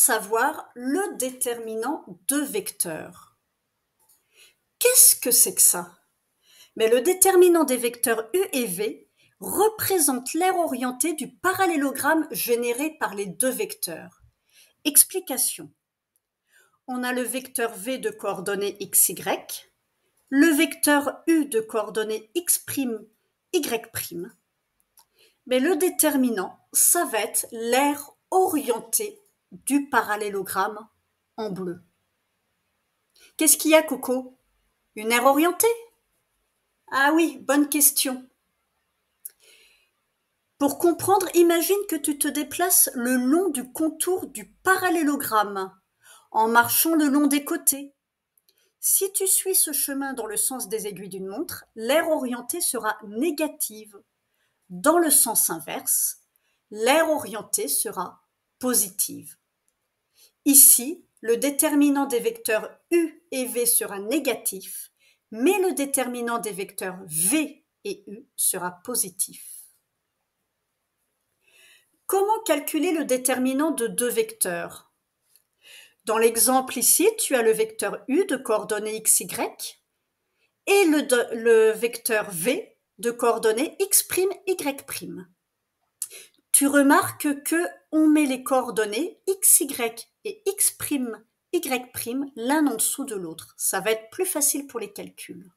savoir le déterminant de vecteurs. Qu'est-ce que c'est que ça? Mais le déterminant des vecteurs u et v représente l'aire orientée du parallélogramme généré par les deux vecteurs. Explication. On a le vecteur v de coordonnées x, y, le vecteur u de coordonnées x', y'. Mais le déterminant, ça va être l'aire orientée du parallélogramme en bleu. Qu'est-ce qu'il y a, Coco? Une aire orientée? Ah oui, bonne question. Pour comprendre, imagine que tu te déplaces le long du contour du parallélogramme, en marchant le long des côtés. Si tu suis ce chemin dans le sens des aiguilles d'une montre, l'aire orientée sera négative. Dans le sens inverse, l'aire orientée sera positive. Ici, le déterminant des vecteurs u et v sera négatif, mais le déterminant des vecteurs v et u sera positif. Comment calculer le déterminant de deux vecteurs? Dans l'exemple ici, tu as le vecteur u de coordonnées x, y et le vecteur v de coordonnées x', y'. Tu remarques que on met les coordonnées x, y et x', y' l'un en dessous de l'autre. Ça va être plus facile pour les calculs.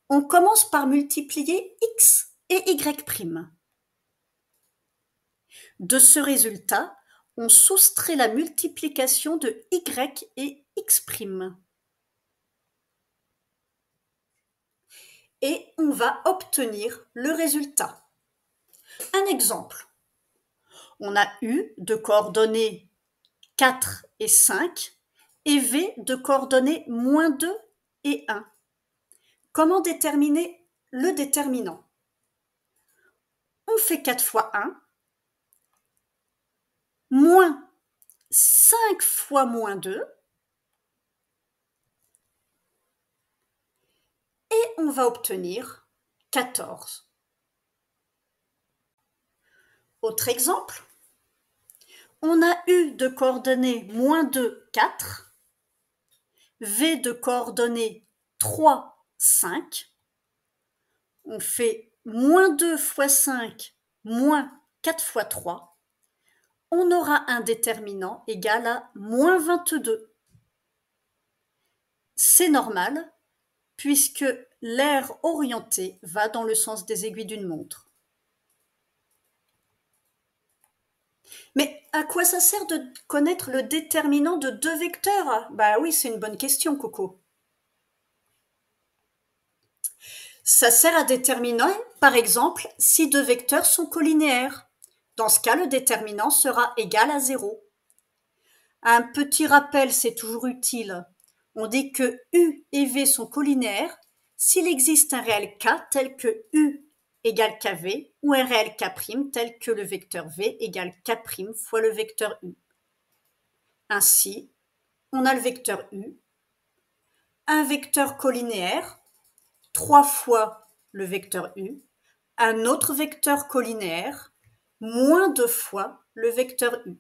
On commence par multiplier x et y'. De ce résultat, on soustrait la multiplication de y et x'. Et on va obtenir le résultat. Un exemple. On a u de coordonnées 4 et 5 et v de coordonnées -2 et 1. Comment déterminer le déterminant? On fait 4 fois 1, moins 5 fois -2, et on va obtenir 14. Autre exemple, on a u de coordonnées -2, 4, v de coordonnées 3, 5. On fait -2 fois 5, moins 4 fois 3. On aura un déterminant égal à -22. C'est normal, puisque l'aire orientée va dans le sens des aiguilles d'une montre. Mais à quoi ça sert de connaître le déterminant de deux vecteurs? Bah oui, c'est une bonne question, Coco. Ça sert à déterminer, par exemple, si deux vecteurs sont collinéaires. Dans ce cas, le déterminant sera égal à 0. Un petit rappel, c'est toujours utile. On dit que u et v sont collinéaires s'il existe un réel k tel que u égale kv ou un réel k' tel que le vecteur v égale k' fois le vecteur u. Ainsi, on a le vecteur u, un vecteur collinéaire, 3 fois le vecteur u, un autre vecteur collinéaire, moins 2 fois le vecteur u.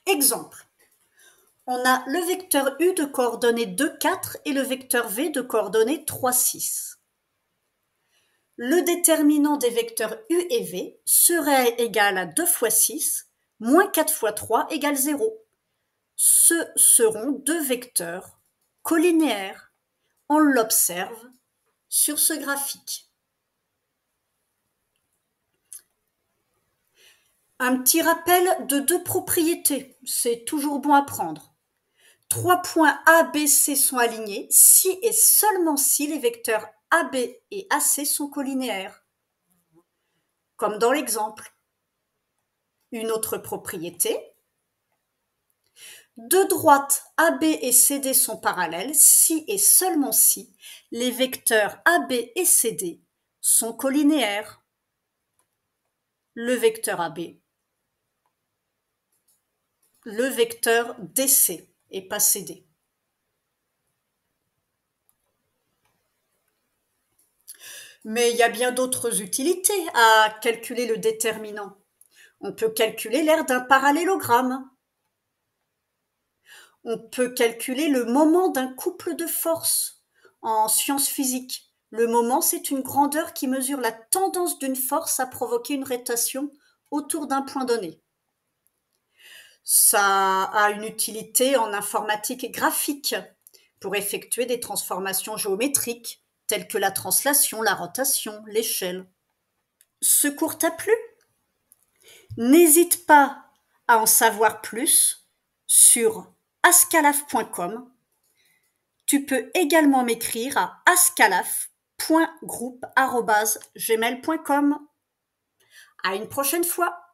Exemple. On a le vecteur u de coordonnées 2, 4 et le vecteur v de coordonnées 3, 6. Le déterminant des vecteurs u et v serait égal à 2 fois 6, moins 4 fois 3 égale 0. Ce seront deux vecteurs collinéaires. On l'observe sur ce graphique. Un petit rappel de deux propriétés, c'est toujours bon à prendre. 3 points A, B, C sont alignés si et seulement si les vecteurs AB et AC sont collinéaires, comme dans l'exemple. Une autre propriété. Deux droites AB et CD sont parallèles si et seulement si les vecteurs AB et CD sont collinéaires. Le vecteur AB, le vecteur DC et pas CD. Mais il y a bien d'autres utilités à calculer le déterminant. On peut calculer l'aire d'un parallélogramme. On peut calculer le moment d'un couple de forces. En sciences physiques, le moment, c'est une grandeur qui mesure la tendance d'une force à provoquer une rotation autour d'un point donné. Ça a une utilité en informatique graphique pour effectuer des transformations géométriques telles que la translation, la rotation, l'échelle. Ce cours t'a plu? N'hésite pas à en savoir plus sur ascalaf.com. Tu peux également m'écrire à ascalaf.groupe@gmail.com. À une prochaine fois!